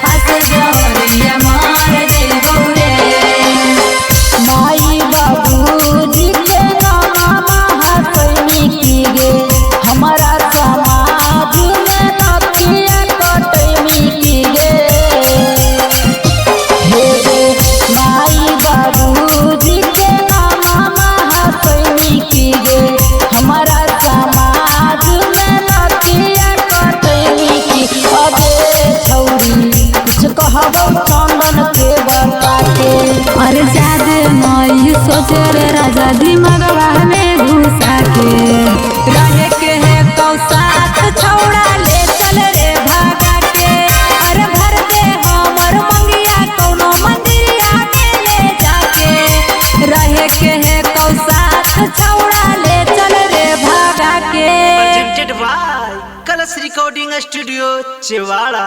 फांस जहरिया मार देबो रे। माई बाबूजी के नामा हसैनी की गे हमारा समाज में नथिया कटैनी की गे। हे गे माई बाबूजी के नामा हसैनी की गे हमारा समाज में नथिया कटैनी की। अबे छौरी कुछ कहबो चंदन के बता के। अरे जादे मई सोचे रे राजा दिमागवा में घुसा के। रहे के है तो साथ छौड़ा ले चल रे भागा के। अरे भर दे हमर मंगिया कोनो मंदिरिया में ले जाके। रहे के है तो साथ छौड़ा ले चल रे भागा के। प्रेजेंटेड बाय कलश रिकॉर्डिंग स्टूडियो चेवाड़ा।